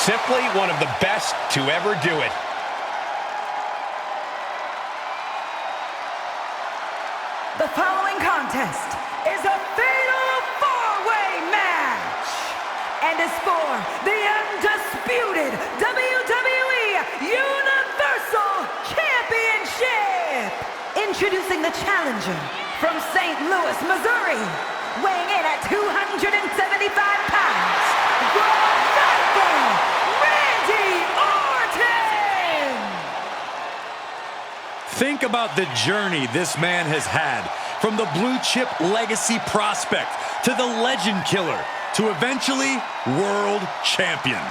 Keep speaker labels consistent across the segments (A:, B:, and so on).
A: Simply one of the best to ever do it.
B: The following contest is a fatal four-way match and is for the Undisputed WWE Universal Championship. Introducing the challenger from St. Louis, Missouri, weighing in at 275 pounds, the Viper, Randy Orton!
C: Think about the journey this man has had, from the blue chip legacy prospect to the legend killer to eventually world champion.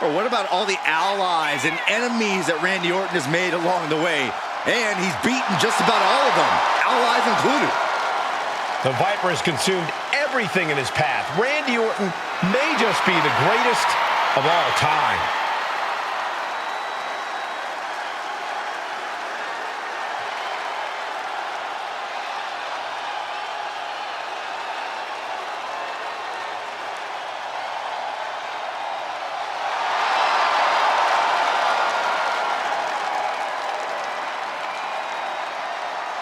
D: Or what about all the allies and enemies that Randy Orton has made along the way? And he's beaten just about all of them, allies included.
A: The Viper has consumed everything in his path. Randy Orton may just be the greatest of all time.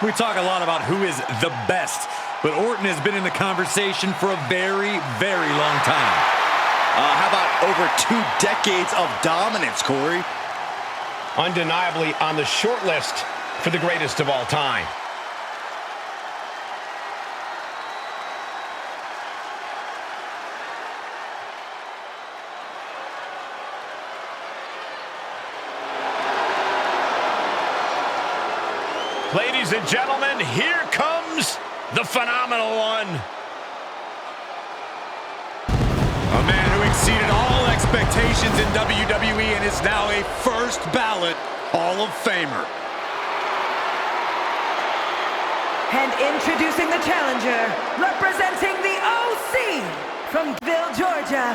C: We talk a lot about who is the best, but Orton has been in the conversation for a very, very long time.
D: How about over 2 decades of dominance, Corey?
A: Undeniably on the short list for the greatest of all time. Ladies and gentlemen, here comes the phenomenal one.
C: A man who exceeded all expectations in WWE and is now a first ballot Hall of Famer.
B: And introducing the challenger, representing the OC from Ville, Georgia,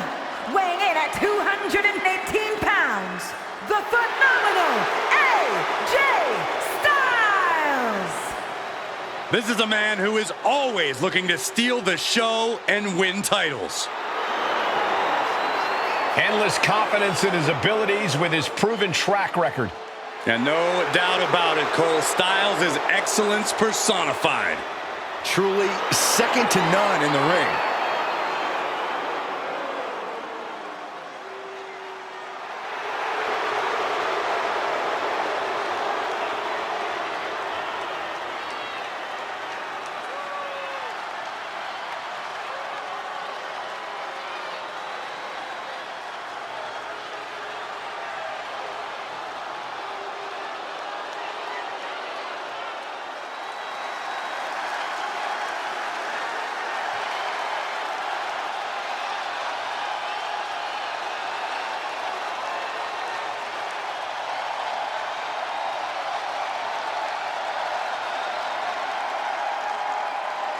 B: weighing in at 218 pounds, the phenomenal AJ
C: This is a man who is always looking to steal the show and win titles.
A: Endless confidence in his abilities with his proven track record.
C: And no doubt about it, Cole, Styles is excellence personified.
D: Truly second to none in the ring.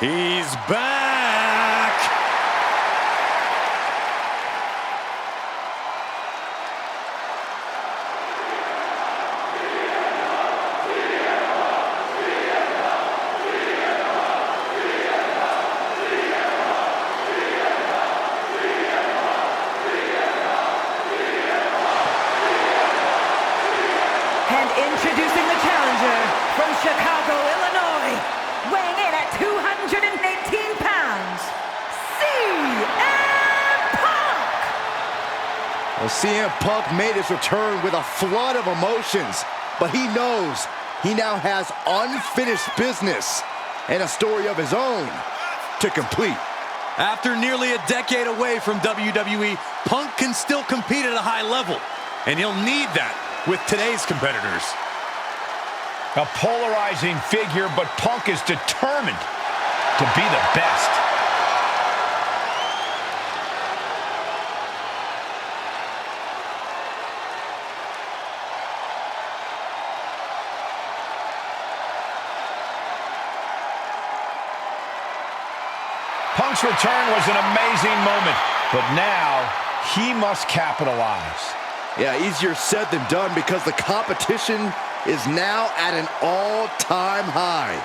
C: He's back!
B: And introducing the challenger from Chicago, Illinois, weighing in at 218 pounds, CM Punk!
D: Well, CM Punk made his return with a flood of emotions, but he knows he now has unfinished business and a story of his own to complete.
C: After nearly a decade away from WWE, Punk can still compete at a high level, and he'll need that with today's competitors.
A: A polarizing figure, but Punk is determined to be the best. Punk's return was an amazing moment, but now he must capitalize.
D: Yeah, easier said than done because the competition is now at an all-time high.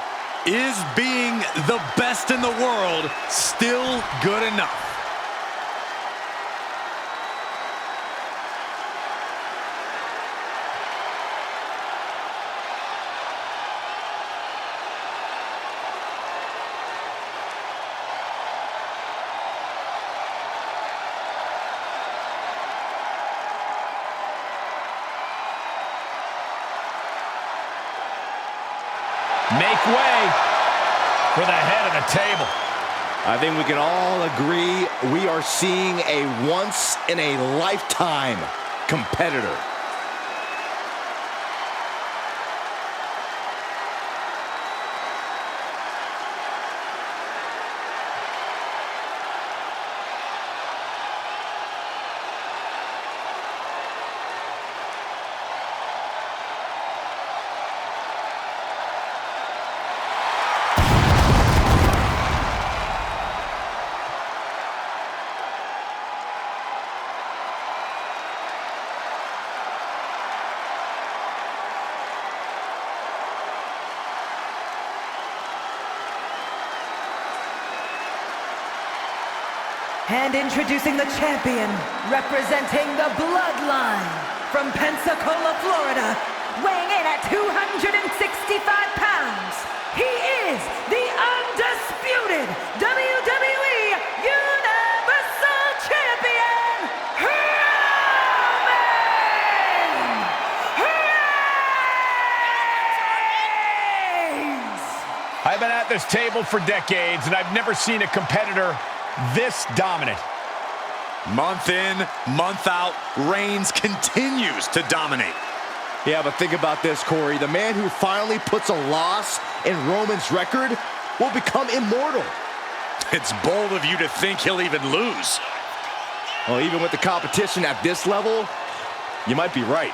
C: Is being the best in the world still good enough?
A: Make way for the head of the table.
D: I think we can all agree we are seeing a once-in-a-lifetime competitor.
B: And introducing the champion, representing the Bloodline, from Pensacola, Florida, weighing in at 265 pounds, he is the Undisputed WWE Universal Champion, Roman Reigns!
A: I've been at this table for decades, and I've never seen a competitor this dominant.
C: Month in, month out, Reigns continues to dominate.
D: Yeah, but think about this, Corey. The man who finally puts a loss in Roman's record will become immortal.
C: It's bold of you to think he'll even lose.
D: Well, even with the competition at this level, you might be right.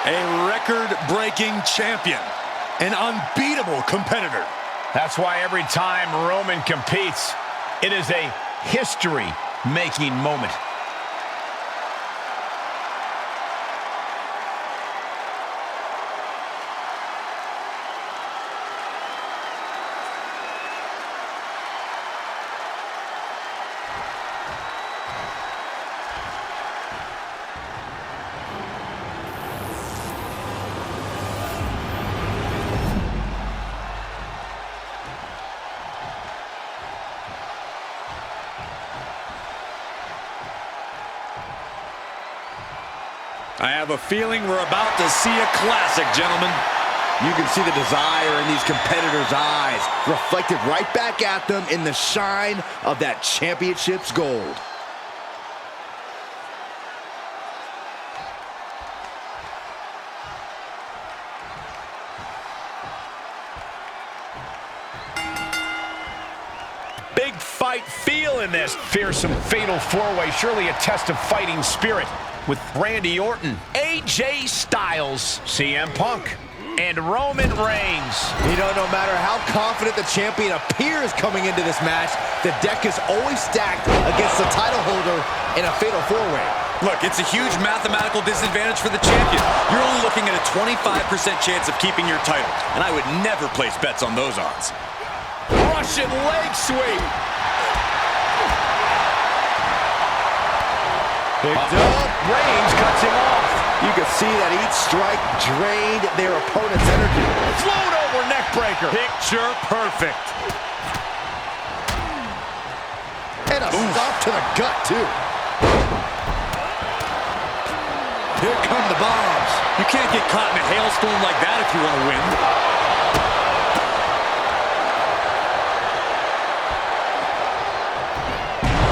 C: A record-breaking champion, an unbeatable competitor.
A: That's why every time Roman competes, it is a history-making moment.
C: I have a feeling we're about to see a classic, gentlemen.
D: You can see the desire in these competitors' eyes, reflected right back at them in the shine of that championship's gold.
A: Big fight feel in this fearsome fatal four-way, surely a test of fighting spirit with Randy Orton, AJ Styles, CM Punk, and Roman Reigns.
D: You know, no matter how confident the champion appears coming into this match, the deck is always stacked against the title holder in a fatal four-way.
C: Look, it's a huge mathematical disadvantage for the champion. You're only looking at a 25% chance of keeping your title, and I would never place bets on those odds.
A: Russian leg sweep. Picked up. Reigns cuts him off.
D: You can see that each strike drained their opponent's energy.
A: Float over neck breaker.
C: Picture perfect.
D: And a stop to the gut, too.
C: Here come the bombs. You can't get caught in a hailstorm like that if you want to win.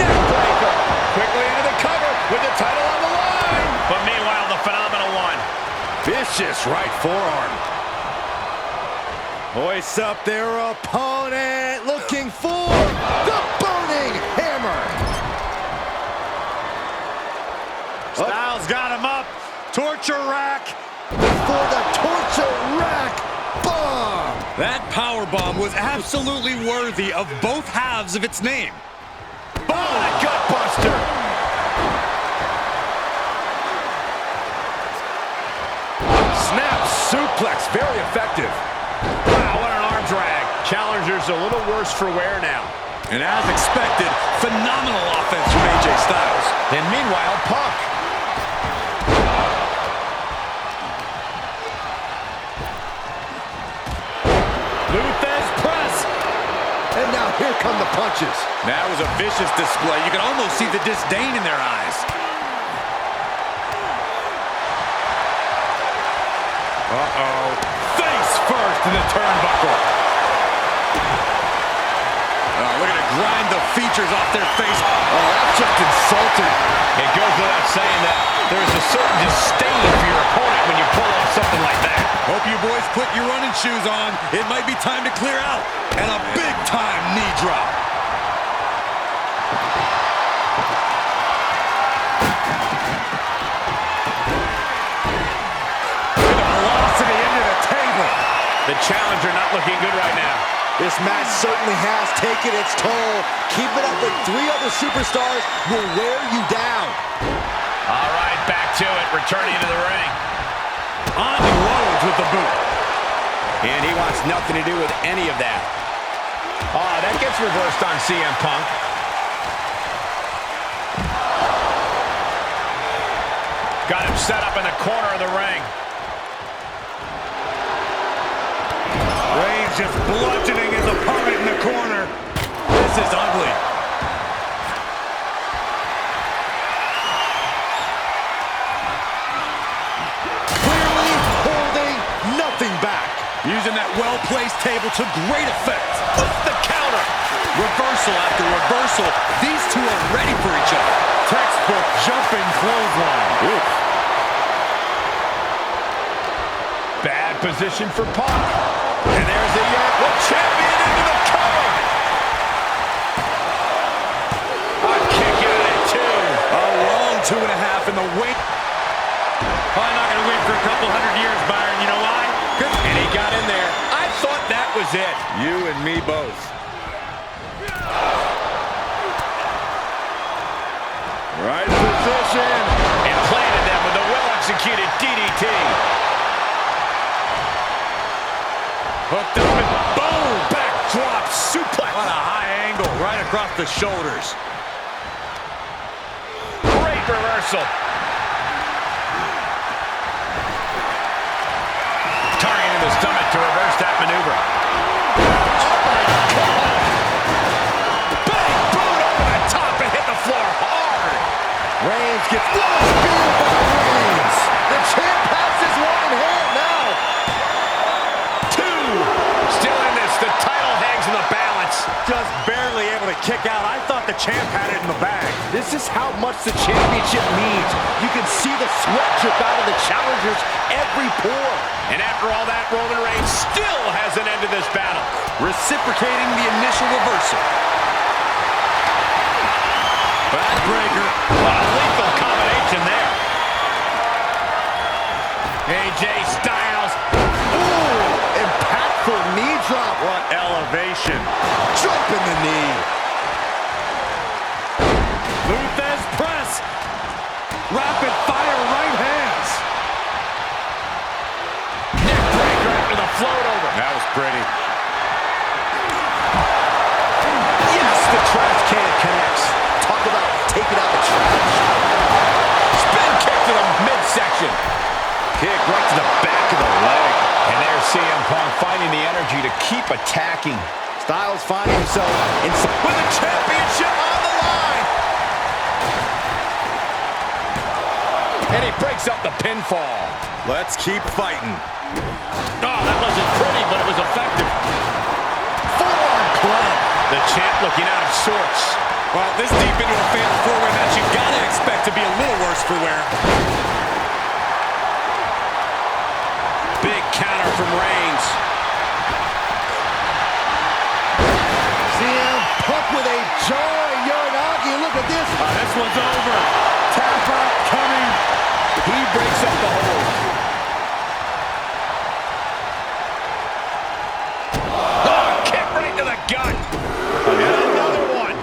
A: Neck breaker. Quickly into the cover with the title on the line. But meanwhile, the phenomenal one.
D: Vicious right forearm. Hoists up their opponent, looking for the burning hammer.
C: Styles got him up. Torture rack.
D: For the torture rack bomb.
C: That power bomb was absolutely worthy of both halves of its name.
A: Oh, the gut buster.
D: Snap suplex, very effective.
A: Wow, what an arm drag. Challenger's a little worse for wear now.
C: And as expected, phenomenal offense from AJ Styles.
A: And meanwhile, Punk.
C: Luthez press.
D: And now here come the punches.
C: That was a vicious display. You can almost see the disdain in their eyes. Uh-oh. Face first in the turnbuckle. Oh, look at it grind the features off their face.
D: Oh, that's just insulting.
A: It goes without saying that there is a certain disdain for your opponent when you pull off something like that.
C: Hope you boys put your running shoes on. It might be time to clear out. And a big-time knee drop. Velocity into the table.
A: The challenger not looking good right now.
D: This match certainly has taken its toll. Keeping up with three other superstars will wear you down.
A: All right, back to it. Returning to the ring.
C: On he loads with the boot.
A: And he wants nothing to do with any of that. Oh, that gets reversed on CM Punk. Got him set up in the corner of the ring.
C: Reigns just bludgeoning his opponent in the corner. This is ugly.
D: Clearly holding nothing back.
C: Using that well-placed table to great effect.
A: The counter.
C: Reversal after reversal. These two are ready for each other. Textbook jumping clothesline. Oof.
A: Bad position for Punk. And there's the champion into the cover. A kick out at two.
C: A long 2.5 in the wait. Probably not going to win for a couple hundred years, Byron. You know why?
A: And he got in there. I thought that was it.
C: You and me both.
A: Right position. And planted them with a well-executed DDT. Hooked up and boom! Backdrop suplex.
C: What a high angle right across the shoulders.
A: Great reversal. Targeting the stomach to reverse that maneuver. Oh my God! Big boot over the top and hit the floor hard.
D: Reigns gets spear by Reigns. The champ has his one in hand now.
A: Two. Still in this. The title hangs in the balance.
C: Just barely able to kick out. I thought the champ had it in the bag.
D: This is how much the championship means. You can see the sweat drip out of the challenger's every pore.
A: And after all that, Roman Reigns still hasn't ended this battle.
C: Reciprocating the initial reversal. Backbreaker.
A: A lethal combination there. AJ Styles.
D: Ooh,
C: What elevation.
D: Dropping the knee.
C: Luthez press. Rapid fire right hands.
A: Neck breaker after the float over.
C: That was pretty.
A: Yes, the trash can connects.
D: Talk about taking out the trash.
A: Spin kick to the midsection.
C: Kick right to the back of the leg.
A: And there's CM Punk finding the energy to keep attacking.
D: Styles finding himself in
A: With the championship on the line. And he breaks up the pinfall.
C: Let's keep fighting.
A: Oh, that wasn't pretty, but it was effective.
C: Forearm club.
A: The champ looking out of sorts.
C: Well, this deep into a fatal four-way match, you gotta expect to be a little worse for wear.
A: Big counter from Reigns.
D: CM Punk with a jarring Uranagi. Look at this.
C: This one's over. Tap out coming.
A: He breaks up the hold. Oh, kick right to the gut. And another one.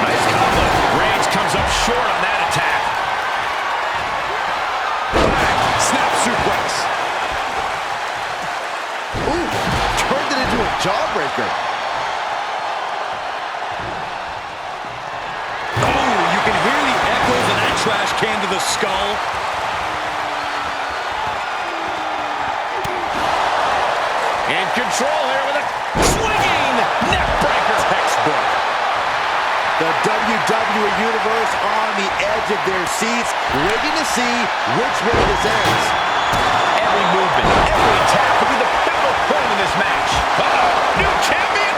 A: Nice combo. Reigns comes up short on that attack.
C: Snap suplex.
D: Ooh, turned it into a jawbreaker.
C: Oh, you can hear the echoes of that trash can to the skull.
A: In control here with a swinging neck breaker.
C: Textbook.
D: The WWE Universe on the edge of their seats, waiting to see which way this ends.
A: Every movement, every attack will be the pivotal point in this match. New champion!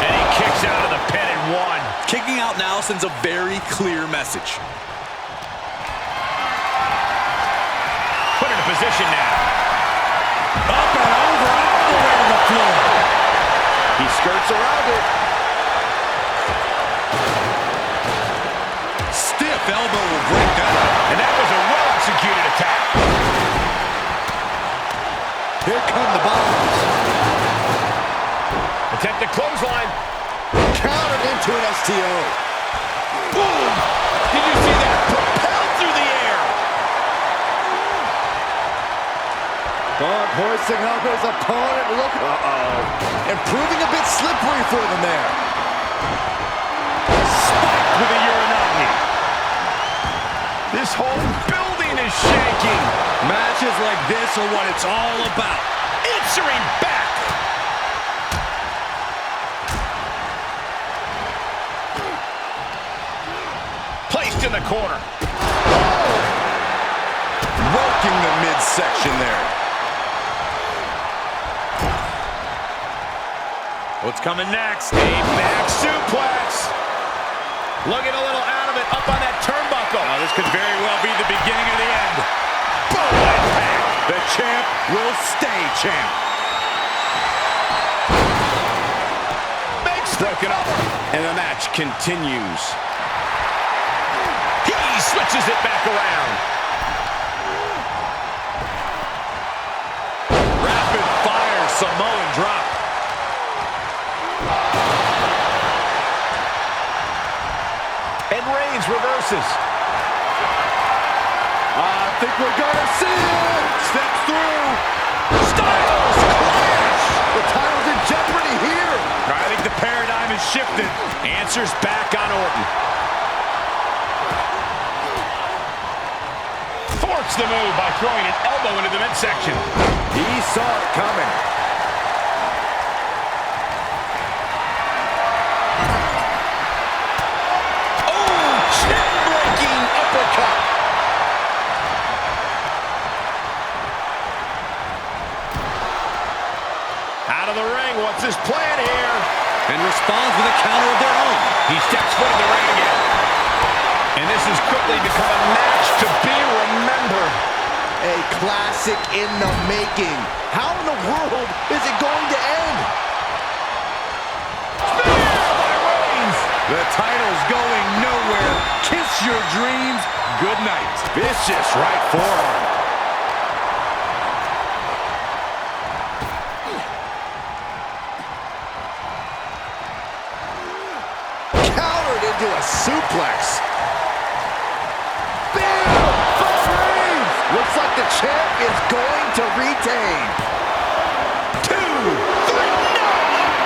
A: And he kicks out of the pin and one.
C: Kicking out now sends a very clear message.
A: Put in a position now.
C: Up and over, all the way to the floor.
D: He skirts around it.
C: Stiff elbow will break that.
A: And that was a well-executed attack.
D: Here come the bombs.
A: Attempted clothesline.
D: Countered into an STO.
A: Boom! Did you see that? Propelled through the air.
D: Punk hoisting up his opponent. Look. And proving a bit slippery for them there.
A: Spiked with a Uranagi. This whole building is shaking.
C: Matches like this are what it's all about.
A: Answering back. Placed in the corner.
C: Working the midsection there. What's coming next?
A: A back suplex. Looking a little out of it, up on that turnbuckle.
C: Now, this could very well be the beginning of the end.
A: Boom, impact.
C: The champ will stay champ.
A: Makes broken up. And the match continues. He switches it back around.
C: Rapid fire Samoan drop.
A: And Reigns reverses.
D: I think we're gonna see it.
C: Steps through.
A: Styles clash.
D: The title's in jeopardy here.
C: I think the paradigm has shifted.
A: Answers back on Orton. Thwarts the move by throwing an elbow into the midsection.
D: He saw it coming.
A: Oh, chin-breaking uppercut. Out of the ring, what's his plan here?
C: And responds with a counter of their own.
A: He steps foot in the ring again. And this has quickly become a match to be remembered.
D: A classic in the making. How in the world is it going to end?
A: Spear by Reigns.
C: The title's going nowhere. Kiss your dreams. Good night. Vicious right forearm.
D: into a suplex. Looks like the champ is going to retain.
A: 2, 3, no!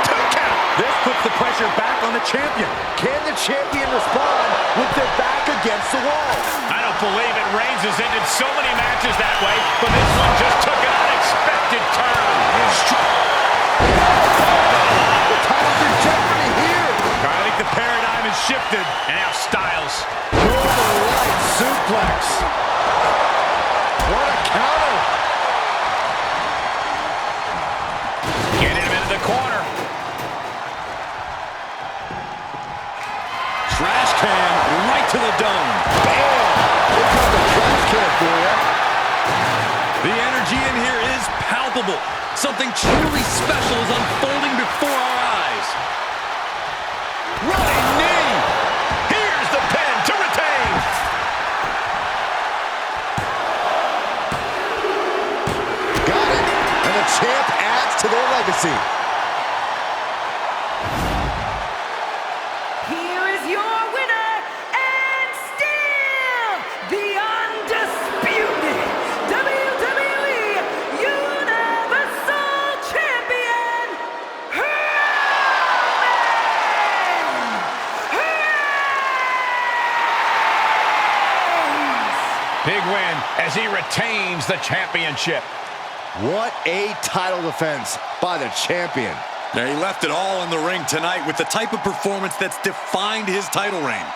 A: 2 count!
C: This puts the pressure back on the champion.
D: Can the champion respond with their back against the wall?
A: I don't believe it. Reigns has ended so many matches that way, but this one just took an unexpected turn.
D: The title's in jeopardy here.
C: I think the paradigm has shifted.
A: And now Styles.
D: Northern Light suplex. What a counter.
A: Getting him into the corner.
C: Trash can right to the dome.
D: Bam! Here comes the trash can for you.
C: The energy in here is palpable. Something truly special is unfolding before our eyes.
A: Running knee. Here's the pin to retain.
D: Got it. And the champ adds to their legacy.
B: Here is your winner, and still the undisputed WWE Universal Champion, Reigns!
A: Big win as he retains the championship.
D: What a title defense by the champion.
C: Yeah, he left it all in the ring tonight with the type of performance that's defined his title reign.